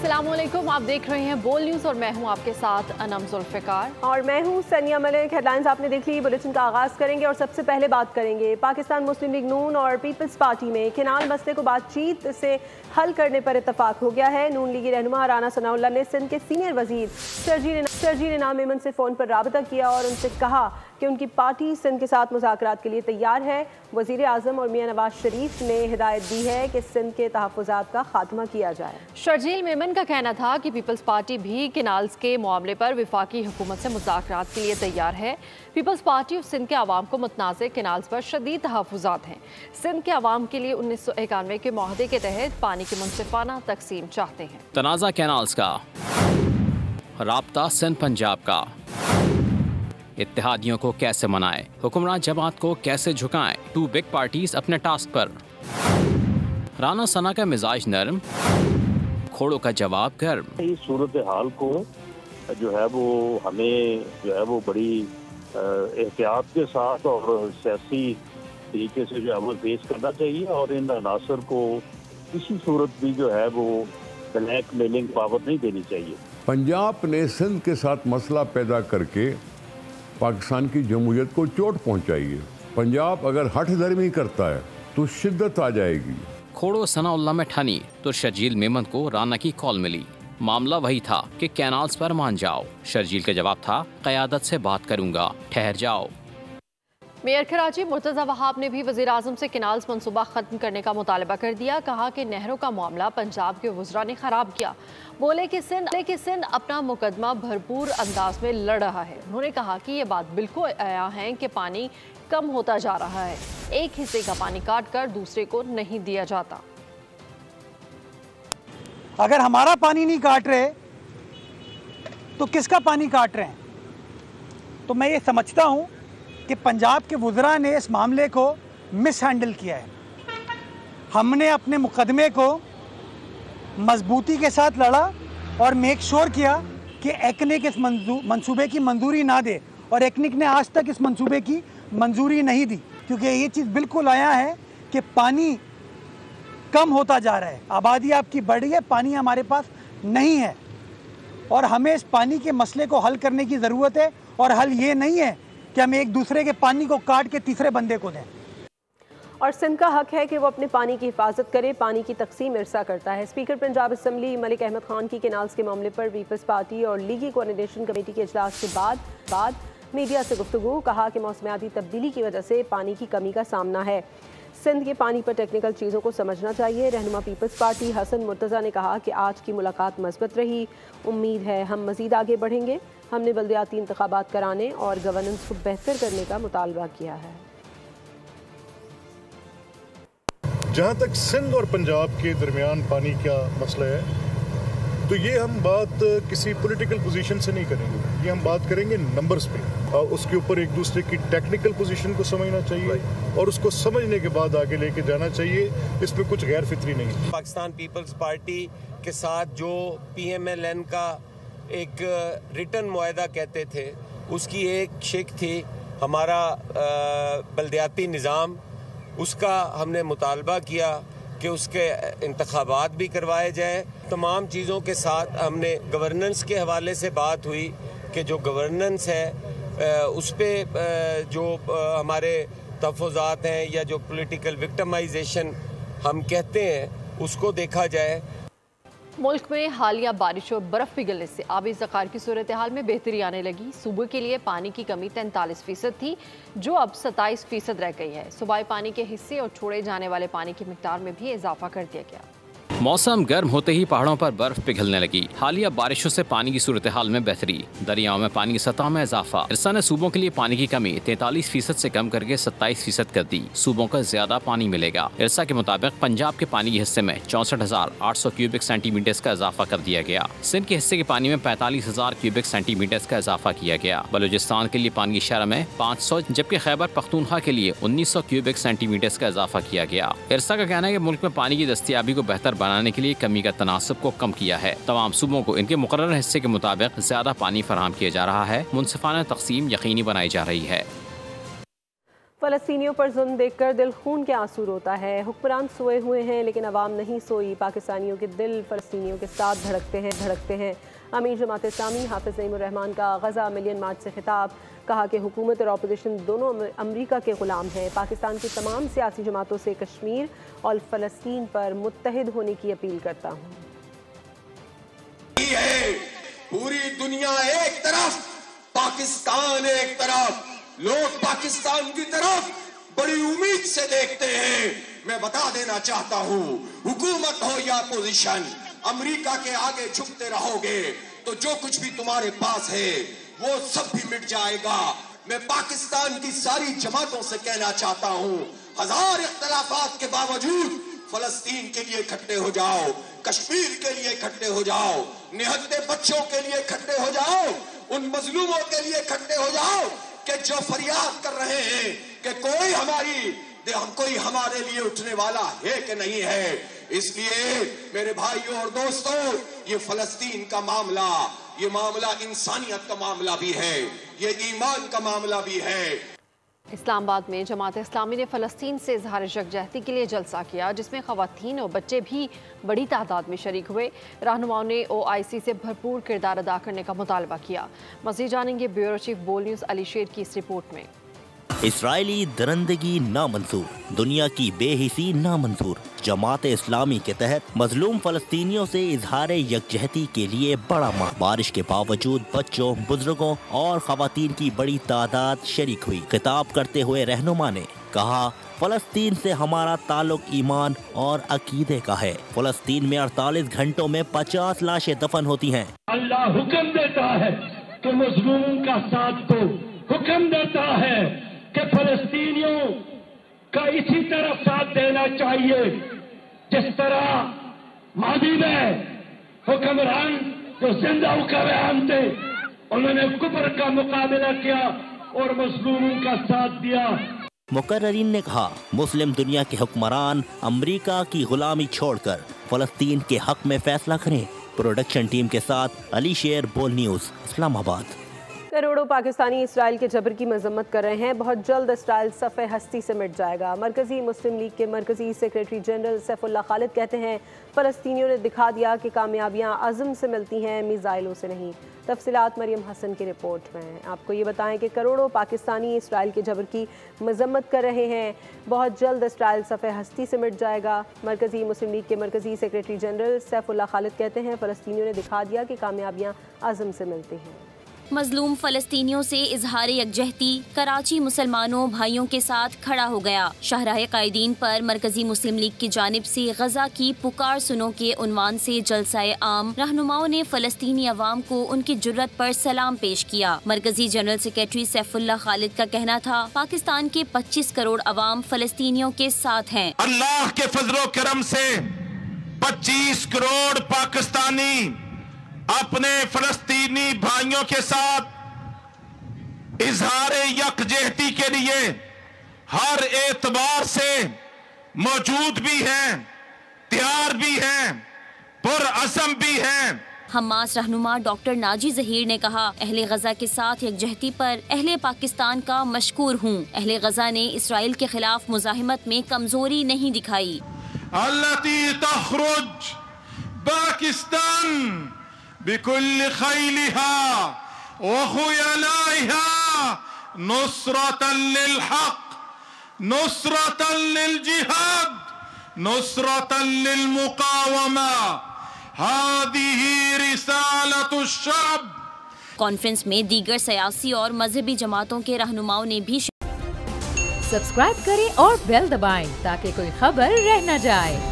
अस्सलाम वालेकुम, आप देख रहे हैं बोल न्यूज़ और मैं हूं आपके साथ अनम जुल्फ़िकार और मैं हूं सनिया मलिक। हेडलाइंस आपने देख ली, बुलेटिन का आगाज़ करेंगे और सबसे पहले बात करेंगे पाकिस्तान मुस्लिम लीग नून और पीपल्स पार्टी में केनाल मसले को बातचीत से हल करने पर इत्तफाक हो गया है। नून लीगी रहनुमा राना सनाउल्लाह ने सिंध के सीनियर वजीर शर्जील इनाम मेमन से फ़ोन पर राबता किया और उनसे कहा कि उनकी पार्टी सिंध के साथ मुज़ाकरात के लिए तैयार है। वज़ीर आज़म और मियां नवाज शरीफ ने हिदायत दी है कि सिंध के तहफ़्फ़ुज़ात का खात्मा किया जाए। शर्जील मेमन का कहना था कि पीपल्स पार्टी भी केनाल्स के मामले पर विफाकी हुकूमत से मुज़ाकरात के लिए तैयार है। पीपल्स पार्टी और सिंध के अवाम को मुतनाज़ केनाल्स पर शदीद तहफ़्फ़ुज़ात हैं। सिंध के अवाम के लिए 1991 के मुआहदे के तहत पानी की मुनसिफ़ाना तकसीम चाहते हैं। तनाज़ा केनाल्स का, राब्ता सिंध पंजाब का, इत्तेहादियों को कैसे मनाएं, हुक्मरान जमात को कैसे झुकाएं, टू बिग पार्टीज अपने टास्क पर। राना सना का मिजाज नरम, खोड़ों का जवाब गर्म। इस सूरत हाल को जो है वो हमें जो है वो बड़ी एहतियात के साथ और सियासी तरीके से जो है वो फेस करना चाहिए और इन अनासर को किसी सूरत भी जो है वो ब्लैक मेलिंग पावर नहीं देनी चाहिए। पंजाब ने सिंध के साथ मसला पैदा करके पाकिस्तान की जमहूरियत को चोट पहुंचाई है। पंजाब अगर हठ धर्मी करता है तो शिद्दत आ जाएगी। खोड़ो सनाउल्लाह में ठानी तो शर्जील मेमन को राना की कॉल मिली। मामला वही था कि कैनाल्स पर मान जाओ। शर्जील का जवाब था क़यादत से बात करूंगा, ठहर जाओ। मेयर कराची मुर्तज़ा वहाब ने भी वज़ीर आज़म से केनाल्स मनसूबा ख़त्म करने का मुतालबा कर दिया। कहा कि नहरों का मामला पंजाब के वज़रा ने ख़राब किया। बोले कि सिंध अपना मुकदमा भरपूर अंदाज में लड़ रहा है। उन्होंने कहा कि ये बात बिल्कुल आया है कि पानी कम होता जा रहा है। एक हिस्से का पानी काट कर दूसरे को नहीं दिया जाता। अगर हमारा पानी नहीं काट रहे तो किसका पानी काट रहे हैं? तो मैं ये समझता हूँ कि पंजाब के वज़रा ने इस मामले को मिस हैंडल किया है। हमने अपने मुकदमे को मजबूती के साथ लड़ा और मेक श्योर किया कि एक्निक इस मंसूबे की मंजूरी ना दे, और एक्निक ने आज तक इस मंसूबे की मंजूरी नहीं दी, क्योंकि ये चीज़ बिल्कुल आया है कि पानी कम होता जा रहा है, आबादी आपकी बढ़ रही है, पानी हमारे पास नहीं है और हमें इस पानी के मसले को हल करने की ज़रूरत है। और हल ये नहीं है कि हम एक दूसरे के पानी को काट के तीसरे बंदे को दें। और सिंध का हक है कि वो अपने पानी की हिफाजत करे। पानी की तकसीम इरसा करता है। स्पीकर पंजाब असम्बली मलिक अहमद खान की केनाल्स के मामले पर पीपल्स पार्टी और लीगी कोऑर्डिनेशन कमेटी के इजलास के बाद मीडिया से गुफ्तगू। कहा कि मौसमियाती तब्दीली की वजह से पानी की कमी का सामना है। सिंध के पानी पर टेक्निकल चीज़ों को समझना चाहिए। रहनुमा पीपल्स पार्टी हसन मुर्तज़ा ने कहा कि आज की मुलाकात मस्बत रही। उम्मीद है हम मज़ीद आगे बढ़ेंगे। हमने बल्दियाती इंतखाबात कराने और गवर्नेंस को बेहतर करने का मुतालबा किया है। जहाँ तक सिंध और पंजाब के दरमियान पानी का मसला है, तो ये हम बात किसी पॉलिटिकल पोजीशन से नहीं करेंगे, ये हम बात करेंगे नंबर्स पे। उसके ऊपर एक दूसरे की टेक्निकल पोजीशन को समझना चाहिए और उसको समझने के बाद आगे लेके जाना चाहिए। इसमें कुछ गैर फितरी नहीं। पाकिस्तान पीपल्स पार्टी के साथ जो PMLN का एक रिटर्न मुआहदा कहते थे, उसकी एक शिक थी हमारा बल्दियाती निज़ाम। उसका हमने मुतालबा किया कि उसके इंतखाबात भी करवाए जाए। तमाम चीज़ों के साथ हमने गवर्नेंस के हवाले से बात हुई कि जो गवर्नेंस है उस पर जो हमारे तहफ़्फ़ुज़ात हैं या जो पॉलिटिकल विक्टिमाइजेशन हम कहते हैं उसको देखा जाए। मुल्क में हालिया बारिश और बर्फ़ पिघलने से आबी ज़ख़ायर की सूरत हाल में बेहतरी आने लगी। सूबे के लिए पानी की कमी 43% थी, जो अब 27% रह गई है। सूबाई पानी के हिस्से और छोड़े जाने वाले पानी की मिक़दार में भी इजाफा कर दिया गया। मौसम गर्म होते ही पहाड़ों पर बर्फ पिघलने लगी। हालिया बारिशों से पानी की सूरत हाल में बेहतरी। दरियाओं में पानी की सतह में इजाफा। इरसा ने सूबों के लिए पानी की कमी 43% से कम करके 27% कर दी। सूबों को ज्यादा पानी मिलेगा। इरसा के मुताबिक पंजाब के पानी के हिस्से में 64,800 क्यूबिक सेंटीमीटर का इजाफा कर दिया गया। सिंध के हिस्से के पानी में 45,000 क्यूबिक सेंटीमीटर का इजाफा किया गया। बलूचिस्तान के लिए पानी की शरह में 500, जबकि खैबर पख्तूनख्वा के लिए 1900 क्यूबिक सेंटीमीटर का इजाफा किया गया। इरसा का कहना है कि मुल्क में पानी की दस्तियाबी को बेहतर बनाने के लिए कमी का तनासब को कम किया है। तमाम सूबों को इनके मुकर्रर हिस्से के मुताबिक ज्यादा पानी फराहम किया जा रहा है। मुनसिफाना तकसीम यकीनी बनाई जा रही है। فلسطینیوں پر ظلم دیکھ کر دل خون کے آنسو روتا ہے۔ حکمران سوئے ہوئے ہیں لیکن عوام نہیں سوئی، پاکستانیوں کے دل فلسطینیوں کے ساتھ دھڑکتے ہیں۔ امیر جماعت اسلامی حافظ نعیم الرحمان کا غزہ ملین مارچ سے خطاب، کہا کہ حکومت اور اپوزیشن دونوں امریکہ کے غلام ہیں۔ پاکستان کی تمام سیاسی جماعتوں سے کشمیر اور فلسطین پر متحد ہونے کی اپیل کرتا ہوں۔ پوری دنیا ایک طرف، پاکستان ایک طرف، لوگ پاکستان کی طرف بڑی امید سے دیکھتے ہیں۔ میں بتا دینا چاہتا ہوں، حکومت ہو یا اپوزیشن، امریکہ کے آگے جھکتے رہو گے تو جو کچھ بھی تمہارے پاس ہے وہ سب بھی مٹ جائے گا۔ میں پاکستان کی ساری جماعتوں سے کہنا چاہتا ہوں، ہزار اختلافات کے باوجود فلسطین کے لیے اکٹھے ہو جاؤ، کشمیر کے لیے اکٹھے ہو جاؤ، نہتے بچوں کے لیے اکٹھے ہو جاؤ، ان مظلوموں کے لیے اکٹھے ہو جاؤ کہ جو فریاد کر رہے ہیں کہ کوئی ہمارے لیے اٹھنے والا ہے کہ نہیں ہے۔ اس لیے میرے بھائیوں اور دوستوں، یہ فلسطین کا معاملہ، یہ معاملہ انسانیت کا معاملہ بھی ہے، یہ ایمان کا معاملہ بھی ہے۔ اسلام آباد میں جماعت اسلامی نے فلسطین سے اظہار یکجہتی کے لیے جلسہ کیا، جس میں خواتین اور بچے بھی بڑی تعداد میں شریک ہوئے۔ رہنماؤں نے OIC سے بھرپور کردار ادا کرنے کا مطالبہ کیا۔ مزید جانیں گے بیورو چیف بول نیوز علی شیر کی اس رپورٹ میں۔ اسرائیلی درندگی نامنظور، دنیا کی بے حسی نامنظور۔ جماعت اسلامی کے تحت مظلوم فلسطینیوں سے اظہار یکجہتی کے لیے بڑا بارش کے باوجود بچوں، بزرگوں اور خواتین کی بڑی تعداد شریک ہوئی۔ خطاب کرتے ہوئے رہنما نے کہا، فلسطین سے ہمارا تعلق ایمان اور عقیدے کا ہے۔ فلسطین میں 48 گھنٹوں میں 50 لاشیں دفن ہوتی ہیں۔ اللہ حکم دیتا ہے کہ مظلوم کا ساتھ دو، حکم دیتا ہے کہ فلسطینیوں کا اسی طرح ساتھ دینا چاہیے جس طرح ماضی میں حکمران جو زندہ بیان تھے انہوں نے کفر کا مقابلہ کیا اور مظلوموں کا ساتھ دیا۔ مقررین نے کہا، مسلم دنیا کے حکمران امریکہ کی غلامی چھوڑ کر فلسطین کے حق میں فیصلہ کریں۔ پروڈکشن ٹیم کے ساتھ علی شیر، بول نیوز، اسلام آباد۔ کروڑوں پاکستانی اسرائیل کے جبر کی مذمت کر رہے ہیں۔ بہت جلد اسرائیل صفحہ ہستی سے مٹ جائے گا۔ مرکزی مسلم لیگ کے مرکزی سیکریٹری جنرل سیف اللہ خالد کہتے ہیں، فلسطینیوں نے دکھا دیا کہ کامیابیاں عزم سے ملتی ہیں، میزائلوں سے نہیں۔ تفصیلات مریم حسن کی رپورٹ میں۔ آپ کو یہ بتائیں کہ کروڑوں پاکستانی اسرائیل کے جبر کی مذمت کر رہے ہیں۔ بہت جلد اسرائیل صفحہ ہستی سے مٹ جائے گا۔ مرکزی مسلم لیگ کے مرکزی سیکریٹری جنرل سیف اللہ خالد کہتے ہیں، فلسطینیوں نے دکھا دیا کہ کامیابیاں عزم سے ملتی ہیں۔ مظلوم فلسطینیوں سے اظہار یکجہتی، کراچی مسلمانوں بھائیوں کے ساتھ کھڑا ہو گیا۔ شاہراہ قائدین پر مرکزی مسلم لیگ کی جانب سے غزہ کی پکار سنو کے عنوان سے جلسہ عام، رہنماؤں نے فلسطینی عوام کو ان کی جرت پر سلام پیش کیا۔ مرکزی جنرل سیکریٹری سیف اللہ خالد کا کہنا تھا، پاکستان کے 25 کروڑ عوام فلسطینیوں کے ساتھ ہیں۔ اللہ کے فضل و کرم سے 25 کروڑ پاکستانی اپنے فلسطینی بھائیوں کے ساتھ اظہار یکجہتی کے لیے ہر اعتبار سے موجود بھی ہیں، تیار بھی ہیں، پرعزم بھی ہیں۔ حماس رہنما ڈاکٹر ناجی ظہیر نے کہا، اہل غزہ کے ساتھ یکجہتی پر اہل پاکستان کا مشکور ہوں۔ اہل غزہ نے اسرائیل کے خلاف مزاحمت میں کمزوری نہیں دکھائی۔ التی تخرج پاکستان بكل خيلها وخيلائها نصرة للحق، نصرة للجهاد، نصرة للمقاومة، هذه رسالة الشعب۔ کانفرنس میں دیگر سیاسی اور مذہبی جماعتوں کے رہنماؤں نے بھی سبسکرائب کریں اور بیل دبائیں تاکہ کوئی خبر رہ نہ جائے۔